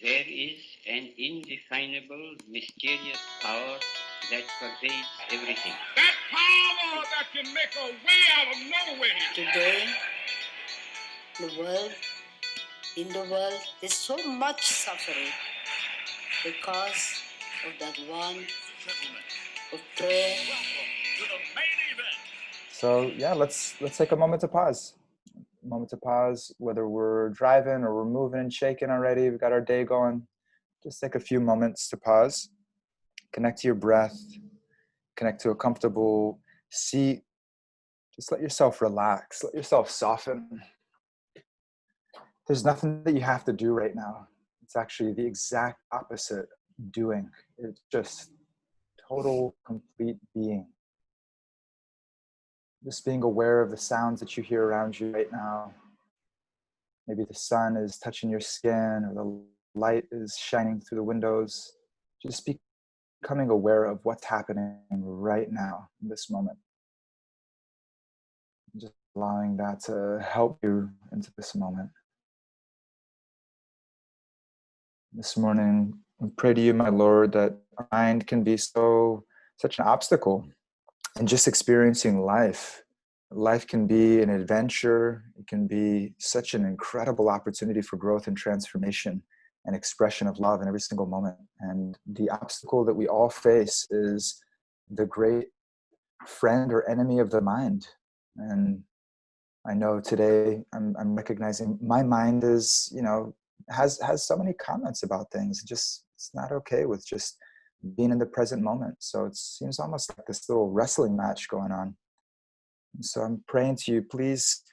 There is an indefinable, mysterious power that pervades everything. That power that can make a way out of no way. Today, in the world, there's so much suffering because of that one of prayer. To the main event. So yeah, let's take a moment to pause. A moment to pause, whether we're driving or we're moving and shaking already, we've got our day going. Just take a few moments to pause, connect to your breath, connect to a comfortable seat. Just let yourself relax, let yourself soften. There's nothing that you have to do right now. It's actually the exact opposite doing. It's just total, complete being. Just being aware of the sounds that you hear around you right now. Maybe the sun is touching your skin or the light is shining through the windows. Just becoming aware of what's happening right now in this moment. Just allowing that to help you into this moment. This morning, I pray to you, my Lord, that our mind can be such an obstacle in just experiencing life. Life can be an adventure. It can be such an incredible opportunity for growth and transformation and expression of love in every single moment. And the obstacle that we all face is the great friend or enemy of the mind. And I know today I'm recognizing my mind is, has so many comments about things. It's not okay with just being in the present moment. So it seems almost like this little wrestling match going on. And so I'm praying to you, please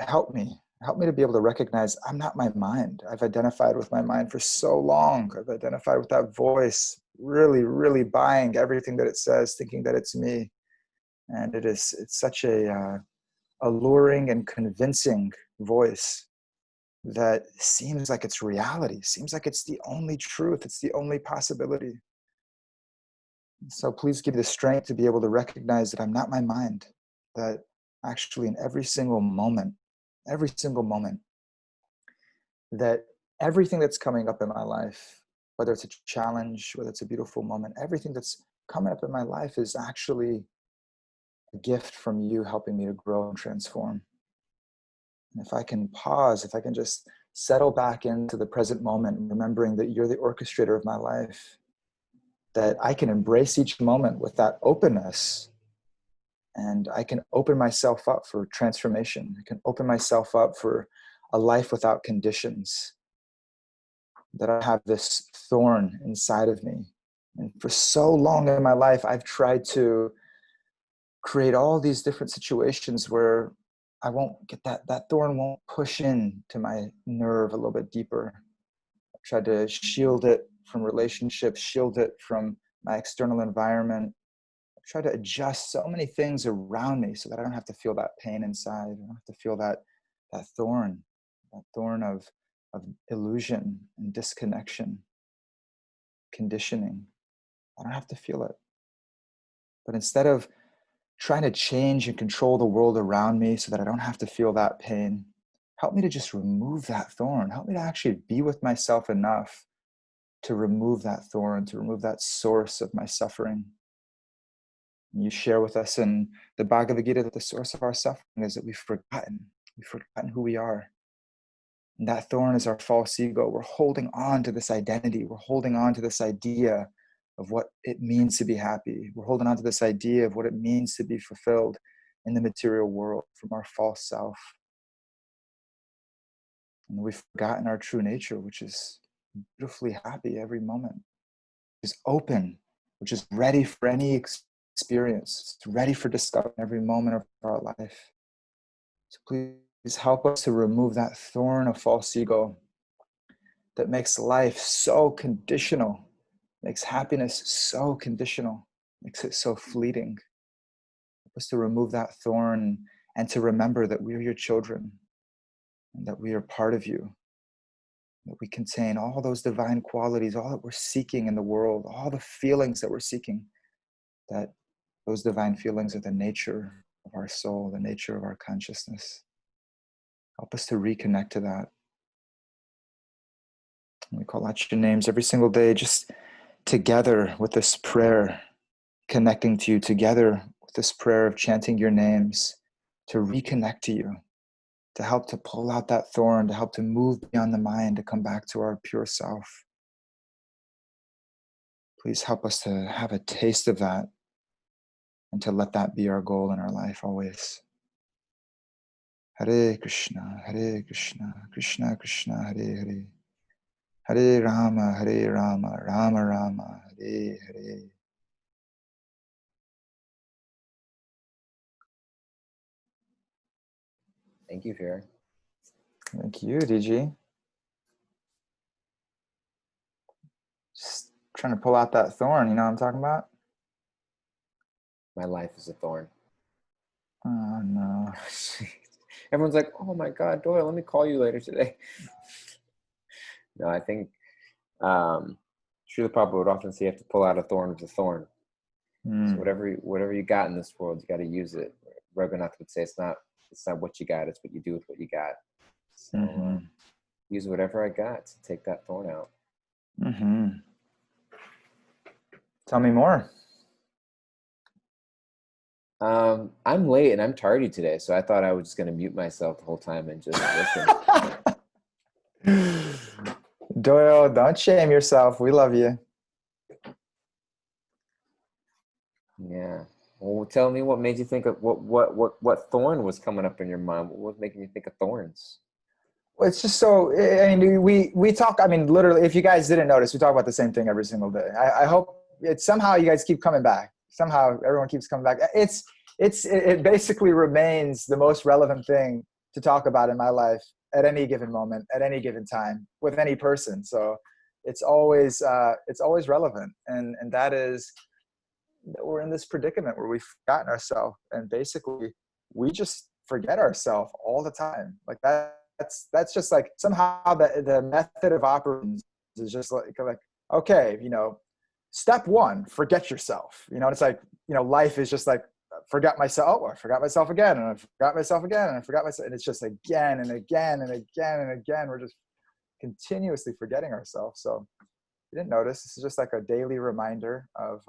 help me to be able to recognize I'm not my mind. I've identified with my mind for so long. I've identified with that voice, really, really buying everything that it says, thinking that it's me. And it's such a alluring and convincing voice that seems like it's reality, seems like it's the only truth, it's the only possibility. So please give me the strength to be able to recognize that I'm not my mind, that actually in every single moment, that everything that's coming up in my life, whether it's a challenge, whether it's a beautiful moment, everything that's coming up in my life is actually a gift from you helping me to grow and transform. And if I can pause, if I can just settle back into the present moment, remembering that you're the orchestrator of my life, that I can embrace each moment with that openness, and I can open myself up for transformation. I can open myself up for a life without conditions, that I have this thorn inside of me. And for so long in my life, I've tried to create all these different situations where I won't get that thorn won't push in to my nerve a little bit deeper. I tried to shield it from relationships, shield it from my external environment. I tried to adjust so many things around me so that I don't have to feel that pain inside. I don't have to feel that thorn of illusion and disconnection, conditioning. I don't have to feel it. But instead of trying to change and control the world around me so that I don't have to feel that pain, help me to just remove that thorn. Help me to actually be with myself enough to remove that thorn, to remove that source of my suffering. And you share with us in the Bhagavad Gita that the source of our suffering is that we've forgotten who we are. And that thorn is our false ego. We're holding on to this identity. We're holding on to this idea of what it means to be happy. We're holding on to this idea of what it means to be fulfilled in the material world from our false self. And we've forgotten our true nature, which is beautifully happy every moment, is open, which is ready for any experience. It's ready for discovery every moment of our life. So please help us to remove that thorn of false ego that makes life so conditional, makes happiness so conditional, makes it so fleeting. Help us to remove that thorn and to remember that we are your children and that we are part of you, that we contain all those divine qualities, all that we're seeking in the world, all the feelings that we're seeking, that those divine feelings are the nature of our soul, the nature of our consciousness. Help us to reconnect to that. We call out your names every single day, just together with this prayer, connecting to you, together with this prayer of chanting your names to reconnect to you, to help to pull out that thorn, to help to move beyond the mind, to come back to our pure self. Please help us to have a taste of that and to let that be our goal in our life always. Hare Krishna, Krishna Krishna, Hare Hare. Hare Rama, Rama Rama, Hare Hare. Thank you, Vira. Thank you, DG. Just trying to pull out that thorn, you know what I'm talking about? My life is a thorn. Oh, no. Everyone's like, oh my God, Doyle, let me call you later today. No, I think Srila Prabhupada would often say you have to pull out a thorn with a thorn. So whatever you got in this world, you got to use it. Raghunath would say it's not what you got, it's what you do with what you got. So use whatever I got to take that thorn out. Tell me more. I'm late and I'm tardy today, so I thought I was just going to mute myself the whole time and just listen. Doyle, don't shame yourself. We love you. Yeah. Well, tell me what made you think of what thorn was coming up in your mind? What was making you think of thorns? Well, it's just so, I mean, we talk, I mean, literally, if you guys didn't notice, we talk about the same thing every single day. I hope it's somehow you guys keep coming back. Somehow everyone keeps coming back. It basically remains the most relevant thing to talk about in my life at any given moment, at any given time, with any person. So it's always relevant. And that is, we're in this predicament where we've forgotten ourselves, and basically we just forget ourselves all the time. Like that's just like somehow the method of operations is just like, okay, you know, step one, forget yourself. You know, it's like, you know, life is just like, forgot myself, or I forgot myself again, and I forgot myself again, and I forgot myself. And it's just again and again and again and again. We're just continuously forgetting ourselves. So if you didn't notice, this is just like a daily reminder of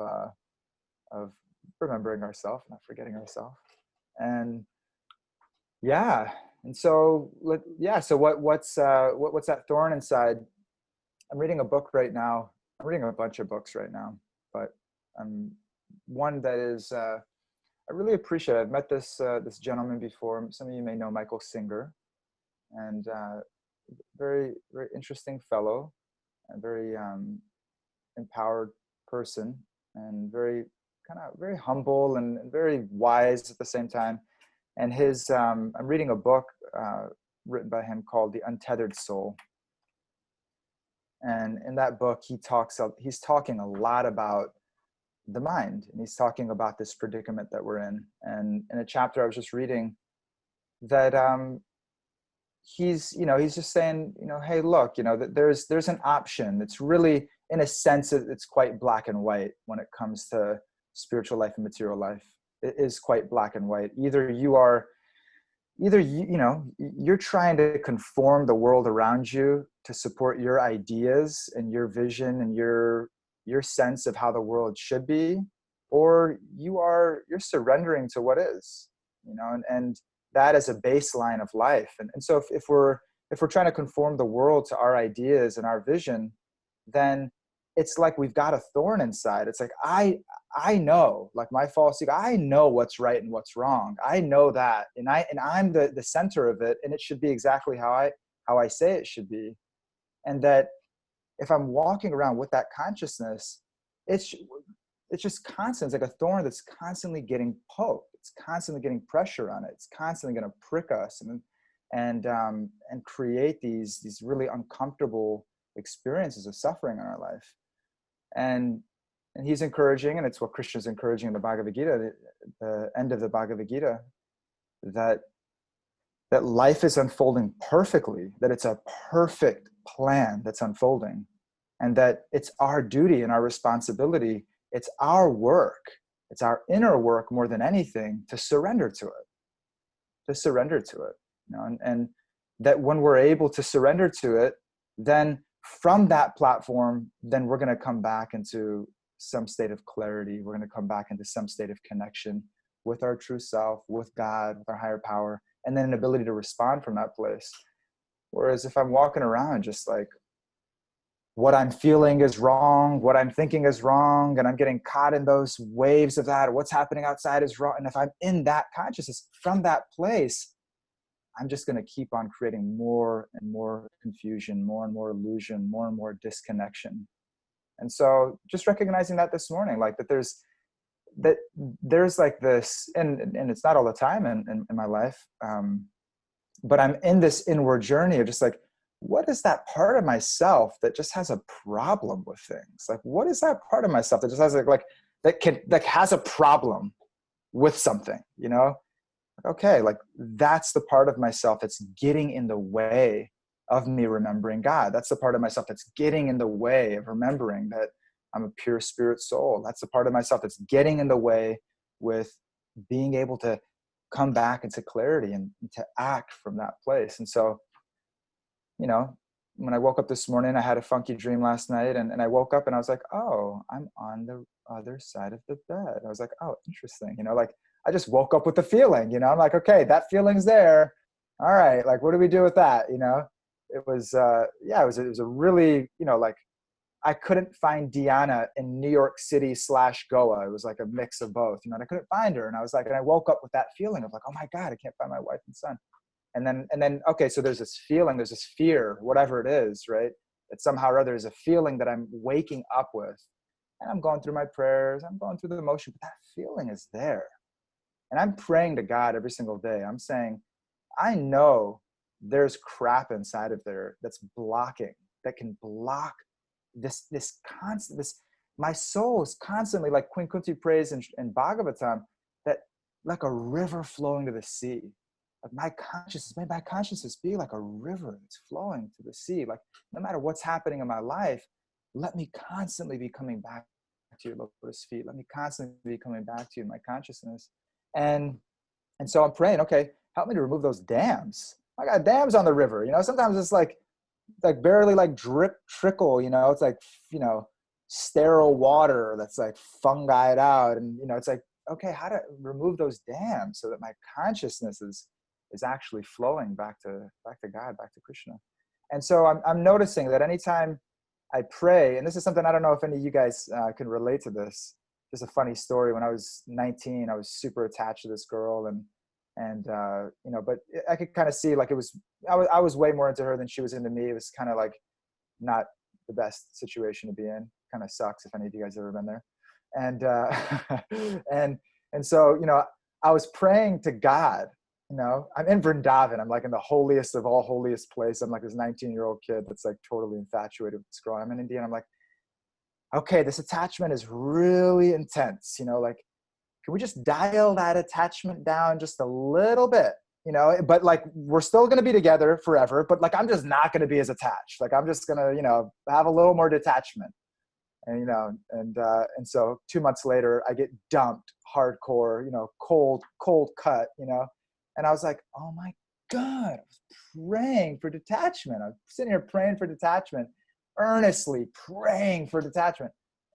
remembering ourselves, not forgetting ourselves. And yeah. And so, so what's that thorn inside? I'm reading a book right now. I'm reading a bunch of books right now, but one that is, I really appreciate. I've met this gentleman before. Some of you may know Michael Singer, and very, very interesting fellow, and very empowered person, and very humble and very wise at the same time. And his, I'm reading a book written by him called The Untethered Soul. And in that book, he's talking a lot about the mind, and he's talking about this predicament that we're in. And in a chapter I was just reading, that he's just saying, you know, hey, look, you know, that there's an option. It's really, in a sense, it's quite black and white when it comes to spiritual life and material life. It is quite black and white. Either you're trying to conform the world around you to support your ideas and your vision and your sense of how the world should be, or you're surrendering to what is, you know, and that is a baseline of life. And so if we're trying to conform the world to our ideas and our vision, then it's like we've got a thorn inside. It's like, I know, like my false ego, I know what's right and what's wrong. I know that. And I'm the center of it, and it should be exactly how I say it should be. And that if I'm walking around with that consciousness, it's just constant. It's like a thorn that's constantly getting poked. It's constantly getting pressure on it. It's constantly going to prick us and create these really uncomfortable experiences of suffering in our life. And he's encouraging, and it's what Krishna's encouraging in the Bhagavad Gita, the end of the Bhagavad Gita, that life is unfolding perfectly, that it's a perfect plan that's unfolding, and that it's our duty and our responsibility, it's our work, it's our inner work more than anything, to surrender to it, you know, and that when we're able to surrender to it, then from that platform, then we're going to come back into some state of clarity. We're going to come back into some state of connection with our true self, with God, with our higher power, and then an ability to respond from that place. Whereas if I'm walking around just like, what I'm feeling is wrong, what I'm thinking is wrong, and I'm getting caught in those waves of that, or what's happening outside is wrong. And if I'm in that consciousness from that place, I'm just going to keep on creating more and more confusion, more and more illusion, more and more disconnection. And so just recognizing that this morning, like that there's like this, and it's not all the time in my life, but I'm in this inward journey of just like, what is that part of myself that just has a problem with things? Like, what is that part of myself that just has that has a problem with something, you know? Okay, like that's the part of myself that's getting in the way of me remembering God. That's the part of myself that's getting in the way of remembering that I'm a pure spirit soul. That's the part of myself that's getting in the way with being able to come back into clarity and to act from that place. And so, you know, when I woke up this morning, I had a funky dream last night, and I woke up and I was like, oh, I'm on the other side of the bed. I was like, oh, interesting. You know, like I just woke up with the feeling, you know, I'm like, okay, that feeling's there. All right. Like, what do we do with that? You know, it was, it was a really, you know, like I couldn't find Diana in New York City / Goa. It was like a mix of both, you know, and I couldn't find her. And I was like, and I woke up with that feeling of like, oh my God, I can't find my wife and son. And then, okay, so there's this feeling, there's this fear, whatever it is, right? That somehow or other is a feeling that I'm waking up with. And I'm going through my prayers, I'm going through the emotion, but that feeling is there. And I'm praying to God every single day. I'm saying, I know there's crap inside of there that's blocking, that can block this my soul is constantly, like Queen Kunti prays in Bhagavatam, that like a river flowing to the sea. Like my consciousness, may my consciousness be like a river that's flowing to the sea. Like no matter what's happening in my life, let me constantly be coming back to your lotus feet. Let me constantly be coming back to you in my consciousness. And so I'm praying, okay, help me to remove those dams. I got dams on the river, you know, sometimes it's like barely like drip trickle, you know, it's like, you know, sterile water that's like fungied out. And, you know, it's like, okay, how to remove those dams so that my consciousness is actually flowing back to God, back to Krishna. And so I'm noticing that anytime I pray, and this is something I don't know if any of you guys can relate to this. Just a funny story. When I was 19, I was super attached to this girl, and you know, but I could kind of see like I was way more into her than she was into me. It was kind of like not the best situation to be in. Kind of sucks if any of you guys have ever been there. And and so, you know, I was praying to God. You know, I'm in Vrindavan. I'm like in the holiest of all holiest place. I'm like this 19-year-old kid that's like totally infatuated with this girl. I'm in India, and I'm like, okay, this attachment is really intense. You know, like, can we just dial that attachment down just a little bit? You know, but like we're still going to be together forever. But like I'm just not going to be as attached. Like I'm just going to, you know, have a little more detachment. And, you know, and so 2 months later, I get dumped hardcore, you know, cold cut, you know. And I was like, oh my God, I was praying for detachment. I was sitting here praying for detachment, earnestly praying for detachment.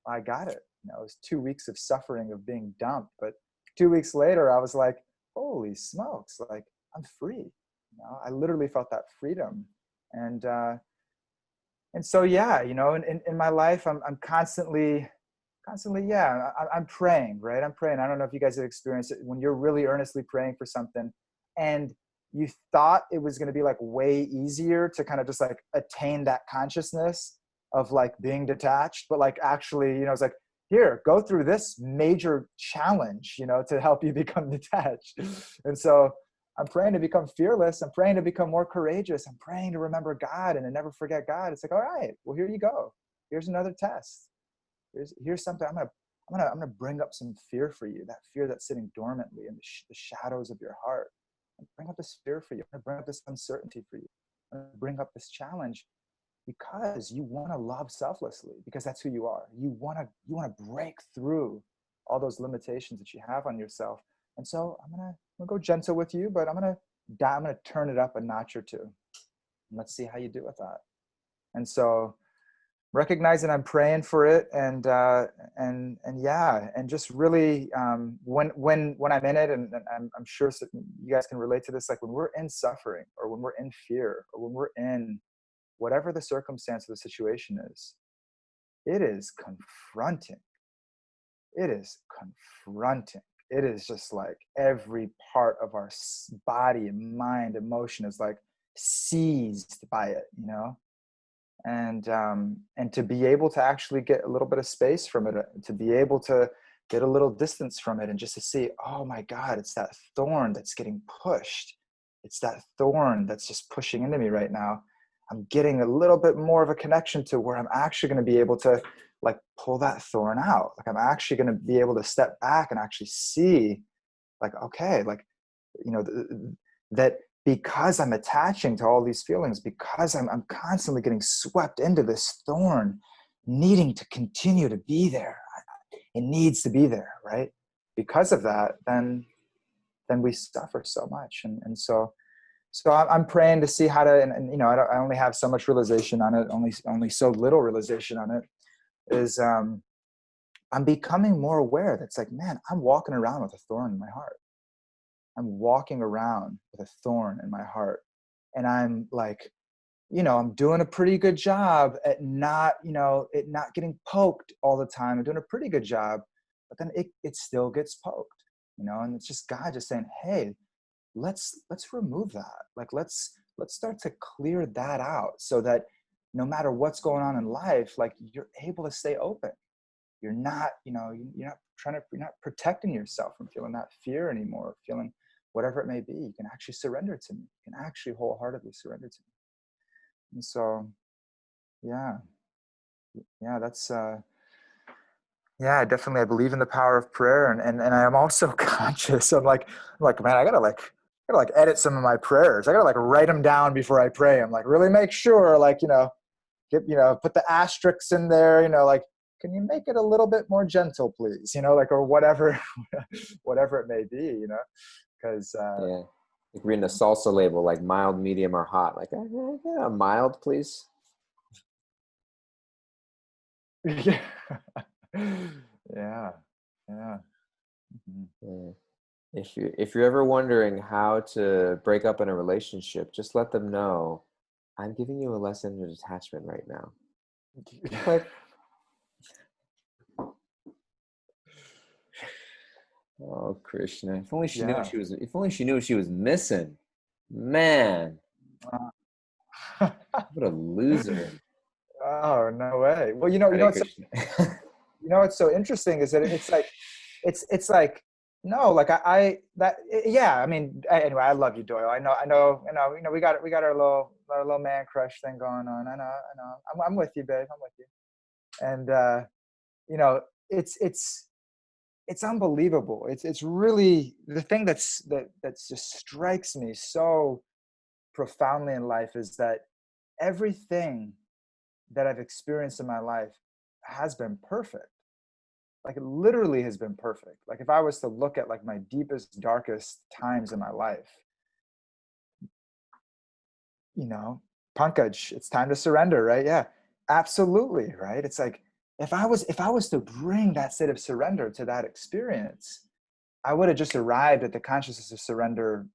I got it. You know, it was 2 weeks of suffering of being dumped. But 2 weeks later, I was like, holy smokes, like I'm free. You know, I literally felt that freedom. And so, yeah, you know, in my life, I'm constantly, yeah, I'm praying, right? I'm praying. I don't know if you guys have experienced it when you're really earnestly praying for something and you thought it was going to be like way easier to kind of just like attain that consciousness of like being detached, but like actually, you know, it's like, here, go through this major challenge, you know, to help you become detached. And so I'm praying to become fearless. I'm praying to become more courageous. I'm praying to remember God and to never forget God. It's like, all right, well, here you go. Here's another test. Here's something. I'm gonna bring up some fear for you. That fear that's sitting dormantly in the shadows of your heart. I'm bring up this fear for you. I'm gonna bring up this uncertainty for you. I'm gonna bring up this challenge because you want to love selflessly, because that's who you are. You want to break through all those limitations that you have on yourself. And so I'm gonna go gentle with you, but I'm gonna turn it up a notch or two. And let's see how you do with that. And so recognizing I'm praying for it, and yeah, and just really when I'm in it, and I'm sure you guys can relate to this, like when we're in suffering, or when we're in fear, or when we're in whatever the circumstance of the situation is, it is confronting. It is confronting. It is just like every part of our body and mind, emotion is like seized by it, you know? And to be able to actually get a little bit of space from it, to be able to get a little distance from it, and just to see, oh my God, it's that thorn that's getting pushed. It's that thorn that's just pushing into me right now. I'm getting a little bit more of a connection to where I'm actually going to be able to like pull that thorn out. Like I'm actually going to be able to step back and actually see, like, okay, like, you know, that because I'm attaching to all these feelings, because I'm constantly getting swept into this thorn, needing to continue to be there. It needs to be there, right? Because of that, then we suffer so much. And so I'm praying to see how to, and you know, I only have so much realization on it, only so little realization on it, is I'm becoming more aware that's like, man, I'm walking around with a thorn in my heart. I'm walking around with a thorn in my heart. And I'm like, you know, I'm doing a pretty good job at not, you know, it not getting poked all the time. I'm doing a pretty good job, but then it still gets poked, you know, and it's just God just saying, hey, let's remove that. Like, let's start to clear that out, so that no matter what's going on in life, like you're able to stay open. You're not, you know, you're not protecting yourself from feeling that fear anymore, feeling whatever it may be. You can actually surrender to me. You can actually wholeheartedly surrender to me. And so, yeah, that's, yeah, definitely. I believe in the power of prayer, and I am also conscious. I'm like, man, I gotta edit some of my prayers. I gotta like write them down before I pray. I'm like, really make sure, like, you know, put the asterisks in there, you know, like, can you make it a little bit more gentle, please? You know, like, or whatever, whatever it may be, you know, because Yeah, like reading a salsa label, like mild, medium, or hot. Like, yeah, mild, please. yeah, yeah, yeah. Mm-hmm. Yeah. If you're ever wondering how to break up in a relationship, just let them know, I'm giving you a lesson in detachment right now. Click. Oh, Krishna! If only she knew Yeah. If only she knew what she was missing. Man, what a loser! Oh, no way. Well, you know, Hare it's Krishna. what's so interesting is that it's like, it's like, no, like yeah, I mean, anyway, I love you, Doyle. I know, we got our little man crush thing going on. I know. I'm with you, babe. I'm with you. And you know, it's unbelievable. It's really the thing that just strikes me so profoundly in life is that everything that I've experienced in my life has been perfect. Like, it literally has been perfect. Like, if I was to look at like my deepest, darkest times in my life, you know, Pankaj, it's time to surrender, right? Yeah, absolutely, right? It's like, if I was to bring that state of surrender to that experience, I would have just arrived at the consciousness of surrender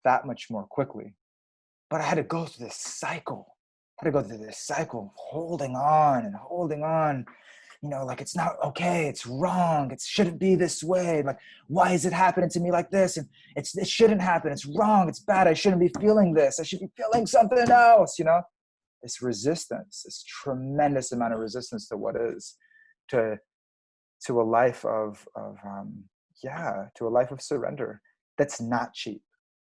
that much more quickly. But I had to go through this cycle. I had to go through this cycle of holding on and holding on. You know, like, it's not okay. It's wrong. It shouldn't be this way. Like, why is it happening to me like this? And it shouldn't happen. It's wrong. It's bad. I shouldn't be feeling this. I should be feeling something else. You know, this resistance, this tremendous amount of resistance to what is, to a life of to a life of surrender. That's not cheap,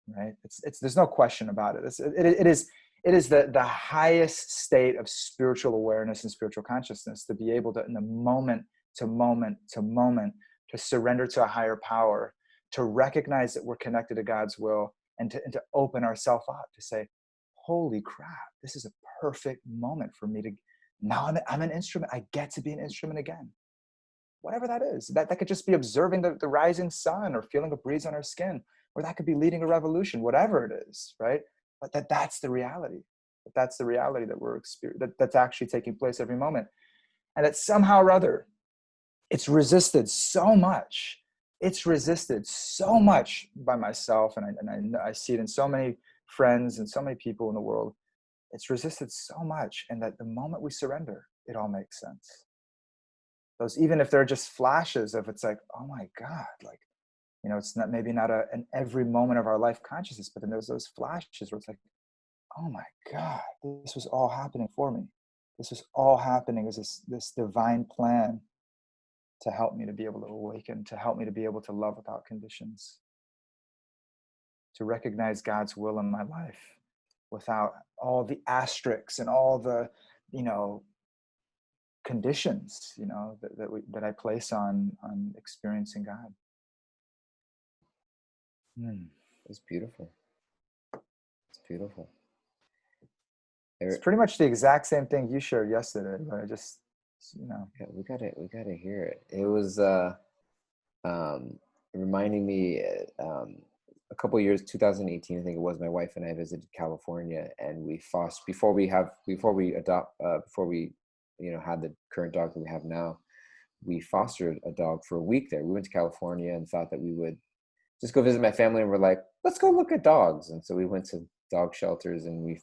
right? It's there's no question about it. It is the highest state of spiritual awareness and spiritual consciousness, to be able to, in the moment to moment to moment, to surrender to a higher power, to recognize that we're connected to God's will, and to open ourselves up to say, holy crap, this is a perfect moment for me to, now I'm an instrument. I get to be an instrument again. Whatever that is, that could just be observing the rising sun, or feeling a breeze on our skin, or that could be leading a revolution, whatever it is, right? But that's the reality. But that's the reality that we're that's actually taking place every moment. And that somehow or other, it's resisted so much. It's resisted so much by myself, and I see it in so many friends and so many people in the world. It's resisted so much, and that the moment we surrender, it all makes sense. Those, even if they're just flashes of, it's like, oh my God, like, you know, it's not maybe not an every moment of our life consciousness, but then there's those flashes where it's like, oh my God, this was all happening for me. This was all happening as this divine plan to help me to be able to awaken, to help me to be able to love without conditions, to recognize God's will in my life without all the asterisks and all the, you know, conditions, you know, that I place on experiencing God. It's beautiful. It's beautiful. It's pretty much the exact same thing you shared yesterday, but I just, you know. Yeah, we gotta hear it. It was reminding me a couple of years, 2018, I think it was, my wife and I visited California, and we before we had the current dog that we have now, we fostered a dog for a week there. We went to California and thought that we would just go visit my family, and we're like, let's go look at dogs. And so we went to dog shelters, and we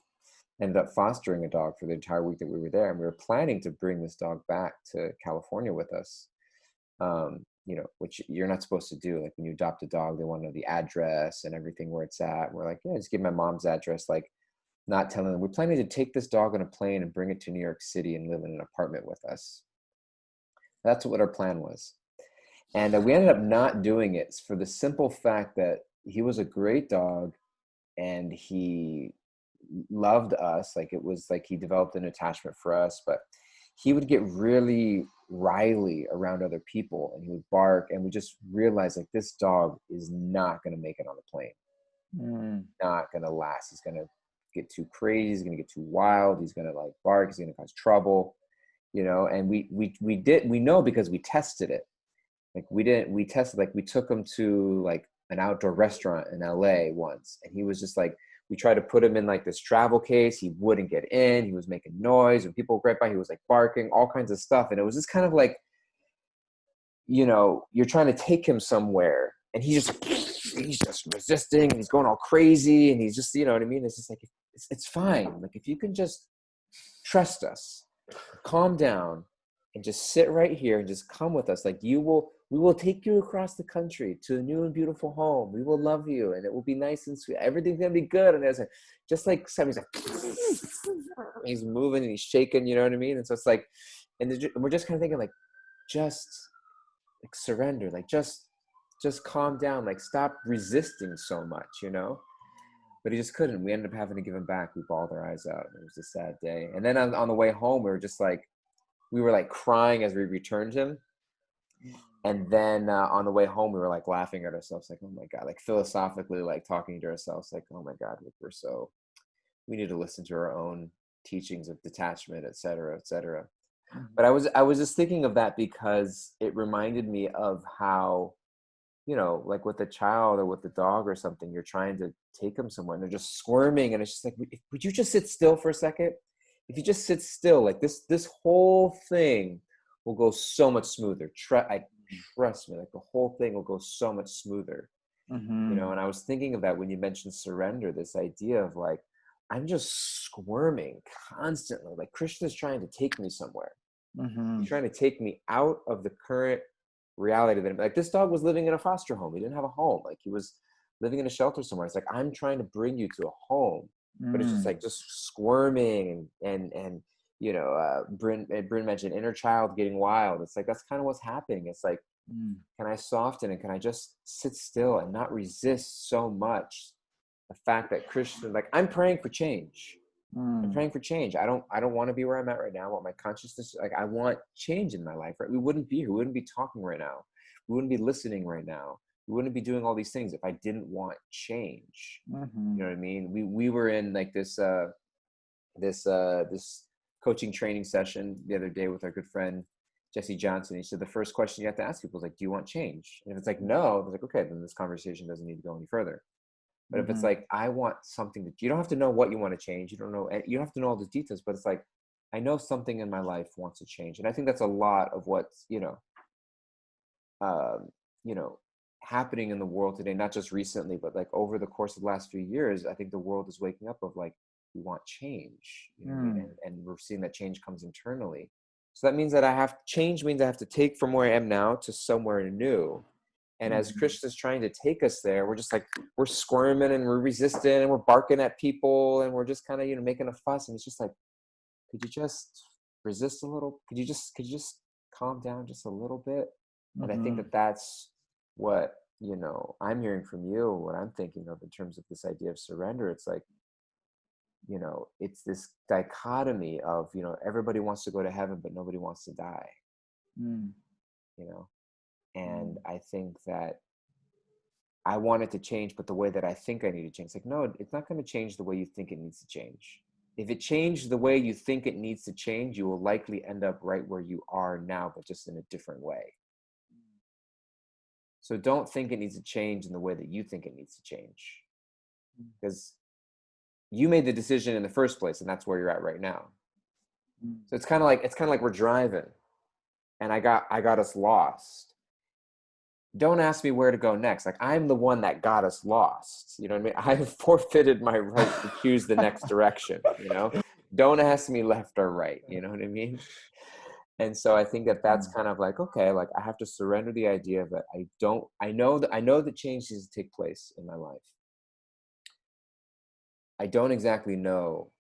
ended up fostering a dog for the entire week that we were there. And we were planning to bring this dog back to California with us, you know, which you're not supposed to do. Like when you adopt a dog, they want to know the address and everything where it's at. And we're like, yeah, just give my mom's address, like not telling them. We're planning to take this dog on a plane and bring it to New York City and live in an apartment with us. That's what our plan was. And we ended up not doing it for the simple fact that he was a great dog and he loved us. Like it was like he developed an attachment for us, but he would get really wily around other people and he would bark, and we just realized like this dog is not going to make it on the plane. Not going to last. He's going to get too crazy. He's going to get too wild. He's going to like bark. He's going to cause trouble, you know. And we know because we tested it. Like we tested, like we took him to like an outdoor restaurant in LA once, and he was just like, we tried to put him in like this travel case. He wouldn't get in. He was making noise. When people would right by, he was like barking, all kinds of stuff. And it was just kind of like, you know, you're trying to take him somewhere and he's just resisting and he's going all crazy. And he's just, you know what I mean? It's just like, it's fine. Like if you can just trust us, calm down, and just sit right here and just come with us. Like we will take you across the country to a new and beautiful home. We will love you and it will be nice and sweet. Everything's going to be good. And there's like, just like somebody's like, he's moving and he's shaking, you know what I mean? And so it's like, and we're just kind of thinking like, just like surrender, like just calm down, like stop resisting so much, you know? But he just couldn't. We ended up having to give him back. We bawled our eyes out. It was a sad day. And then on the way home, we were like crying as we returned him. And then on the way home, we were like laughing at ourselves, like, oh my God, like philosophically, like talking to ourselves, like, oh my God, we need to listen to our own teachings of detachment, et cetera, et cetera. But I was just thinking of that because it reminded me of how, you know, like with a child or with a dog or something, you're trying to take them somewhere and they're just squirming. And it's just like, would you just sit still for a second? If you just sit still, like this whole thing will go so much smoother. Trust me, like the whole thing will go so much smoother. You know, and I was thinking of that when you mentioned surrender, this idea of like, I'm just squirming constantly. Like Krishna's trying to take me somewhere. He's trying to take me out of the current reality that, like, this dog was living in a foster home. He didn't have a home. Like he was living in a shelter somewhere. It's like, I'm trying to bring you to a home. But it's just like just squirming and you know, Bryn mentioned inner child getting wild. It's like that's kind of what's happening. It's like, can I soften and can I just sit still and not resist so much the fact that Krishna, like I'm praying for change. I'm praying for change. I don't want to be where I'm at right now. I want my consciousness, like I want change in my life, right? We wouldn't be here. We wouldn't be talking right now. We wouldn't be listening right now. We wouldn't be doing all these things if I didn't want change. You know what I mean? We were in like this coaching training session the other day with our good friend Jesse Johnson. He said the first question you have to ask people is like, do you want change? And if it's like no, it's like, okay, then this conversation doesn't need to go any further. But if it's like, I want something that you don't have to know what you want to change. You don't have to know all the details, but it's like, I know something in my life wants to change. And I think that's a lot of what's, you know, happening in the world today, not just recently, but like over the course of the last few years. I think the world is waking up of like, we want change, you know what I mean? And we're seeing that change comes internally. So that means that change means I have to take from where I am now to somewhere new. And as Krishna's trying to take us there, we're just like, we're squirming and we're resistant and we're barking at people and we're just kind of, making a fuss. And it's just like, could you just resist a little? Could you just calm down just a little bit? And I think that that's what, I'm hearing from you, what I'm thinking of in terms of this idea of surrender. It's like, it's this dichotomy of, everybody wants to go to heaven, but nobody wants to die, and I think that I want it to change, but the way that I think I need to change, it's like, no, it's not going to change the way you think it needs to change. If it changed the way you think it needs to change, you will likely end up right where you are now, but just in a different way. So don't think it needs to change in the way that you think it needs to change, because you made the decision in the first place, and that's where you're at right now. So it's kind of like we're driving, and I got us lost. Don't ask me where to go next. Like, I'm the one that got us lost. You know what I mean? I've forfeited my right to choose the next direction. Don't ask me left or right. You know what I mean? And so I think that that's kind of like, okay, like I have to surrender the idea that I know that change needs to take place in my life. I don't exactly know.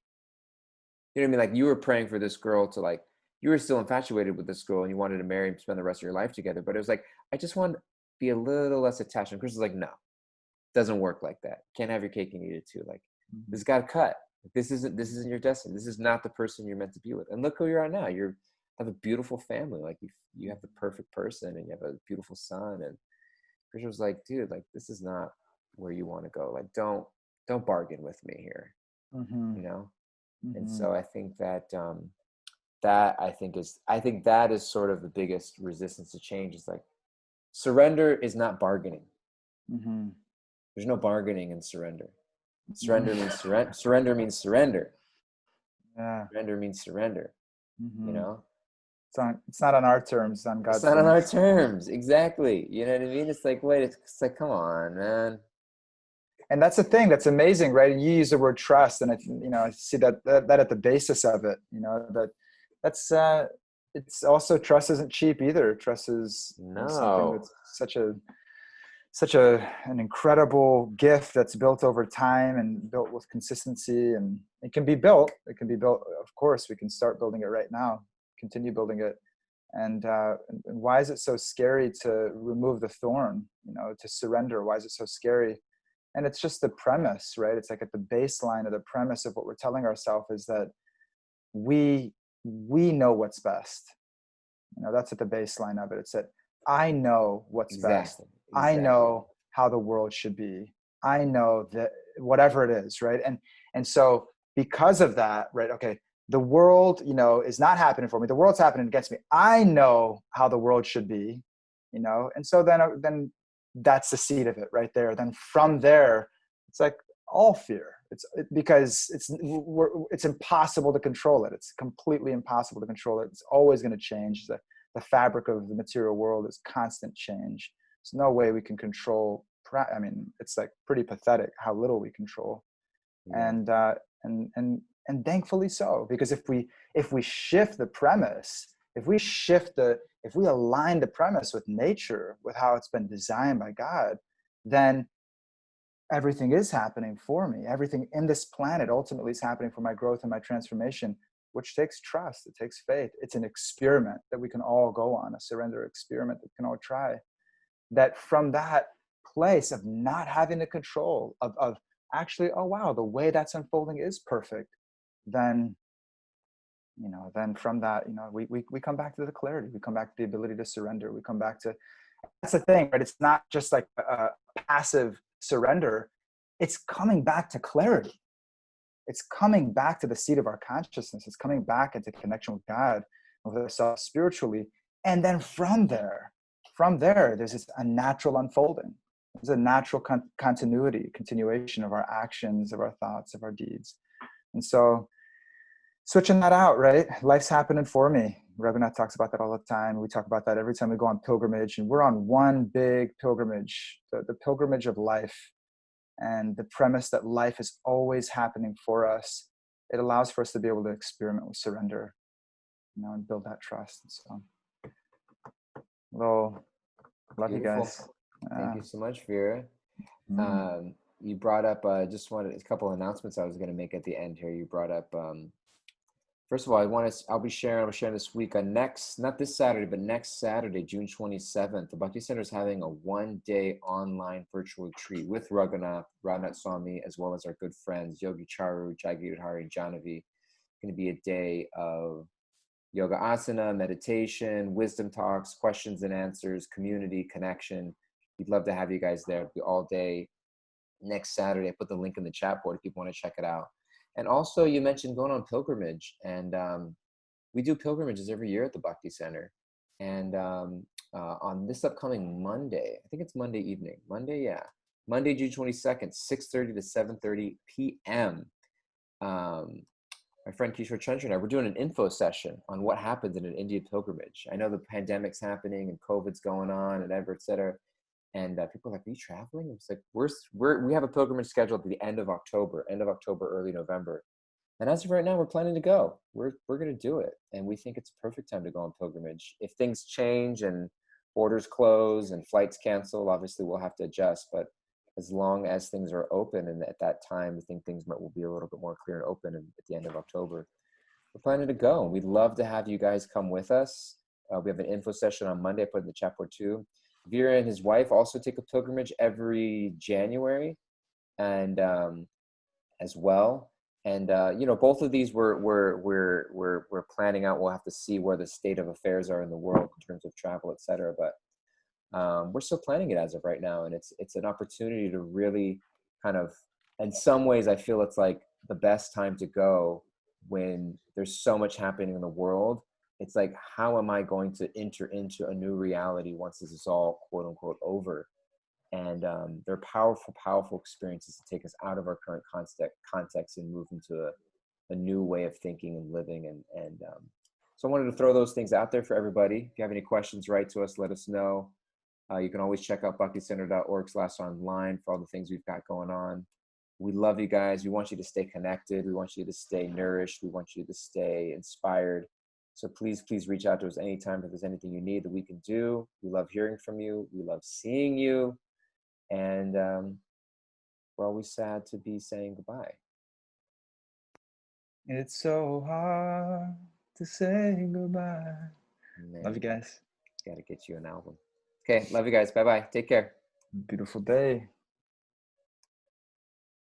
You know what I mean? Like, you were praying for this girl to, like, you were still infatuated with this girl and you wanted to marry and spend the rest of your life together. But it was like, I just want to be a little less attached. And Chris is like, no, it doesn't work like that. Can't have your cake and eat it too. Like, this got cut. This isn't your destiny. This is not the person you're meant to be with. And look who you are now. You have a beautiful family. Like, you have the perfect person and you have a beautiful son. And Chris was like, dude, like, this is not where you want to go. Like, don't bargain with me here. And so I think that I think that is sort of the biggest resistance to change. Is like, surrender is not bargaining. There's no bargaining in surrender. Surrender means surrender. Surrender means surrender. Yeah. Surrender means surrender. It's not on our terms, on God's terms. It's not on our terms. Exactly. You know what I mean? It's like, wait, it's like, come on, man. And that's the thing that's amazing, right? You use the word trust, and I see that at the basis of it. That's it's also, trust isn't cheap either. Trust is something that's such an incredible gift that's built over time and built with consistency, and it can be built. Of course, we can start building it right now, continue building it. And why is it so scary to remove the thorn, to surrender? Why is it so scary? And it's just the premise, right? It's like at the baseline of the premise of what we're telling ourselves is that we know what's best. That's at the baseline of it. It's that I know what's best. I know how the world should be. I know that whatever it is, right? And so because of that, right? Okay, the world, is not happening for me. The world's happening against me. I know how the world should be, and so then that's the seed of it right there. Then from there, it's like all fear. Because it's impossible to control it. It's completely impossible to control it. It's always going to change. The fabric of the material world is constant change. There's no way we can control. It's like pretty pathetic how little we control, and thankfully so. Because if we shift the premise, if we align the premise with nature, with how it's been designed by God, then everything is happening for me. Everything in this planet ultimately is happening for my growth and my transformation, which takes trust. It takes faith. It's an experiment that we can all go on, a surrender experiment that we can all try. That from that place of not having the control of actually, oh wow, the way that's unfolding is perfect, then from that, we come back to the clarity. We come back to the ability to surrender. We come back to, that's the thing, right? It's not just like a passive surrender. It's coming back to clarity. It's coming back to the seat of our consciousness. It's coming back into connection with God, with ourselves spiritually. And then from there, there's a natural unfolding. There's a natural continuation of our actions, of our thoughts, of our deeds. And so switching that out, right? Life's happening for me. Raghunath talks about that all the time. We talk about that every time we go on pilgrimage, and we're on one big pilgrimage, the pilgrimage of life. And the premise that life is always happening for us, it allows for us to be able to experiment with surrender, you know, and build that trust. So, well, love you guys. Thank you so much, Vira. You brought up, just wanted a couple of announcements I was going to make at the end here. You brought up, first of all, I'll be sharing this week on not this Saturday, but next Saturday, June 27th. The Bhakti Center is having a one-day online virtual retreat with Raghunath Swami, as well as our good friends, Yogi Charu, Jagirudhari, and Janavi. It's going to be a day of yoga asana, meditation, wisdom talks, questions and answers, community, connection. We'd love to have you guys there. It'll be all day next Saturday. I put the link in the chat board if people want to check it out. And also, you mentioned going on pilgrimage, and we do pilgrimages every year at the Bhakti Center. And on this upcoming Monday, I think it's Monday evening, Monday, June 22nd, 6:30 to 7:30 p.m. My friend Kishore Chandra and I, we're doing an info session on what happens in an Indian pilgrimage. I know the pandemic's happening and COVID's going on and et cetera. And people are like, are you traveling? It's like, we have a pilgrimage scheduled at the end of October, early November. And as of right now, we're planning to go. We're going to do it. And we think it's a perfect time to go on pilgrimage. If things change and borders close and flights cancel, obviously we'll have to adjust. But as long as things are open, and at that time, I think things will be a little bit more clear and open at the end of October. We're planning to go. We'd love to have you guys come with us. We have an info session on Monday. I put in the chat board too. Vira and his wife also take a pilgrimage every January, and as well. And both of these we're planning out. We'll have to see where the state of affairs are in the world in terms of travel, et cetera. But we're still planning it as of right now, and it's an opportunity to really kind of, in some ways, I feel it's like the best time to go when there's so much happening in the world. It's like, how am I going to enter into a new reality once this is all quote unquote over? And they're powerful, powerful experiences to take us out of our current context and move into a new way of thinking and living. And so I wanted to throw those things out there for everybody. If you have any questions, write to us, let us know. You can always check out bhakticenter.org/online for all the things we've got going on. We love you guys. We want you to stay connected. We want you to stay nourished. We want you to stay inspired. So please reach out to us anytime if there's anything you need that we can do. We love hearing from you. We love seeing you. And we're always sad to be saying goodbye. It's so hard to say goodbye. Man. Love you guys. Got to get you an album. Okay, love you guys. Bye-bye. Take care. Beautiful day.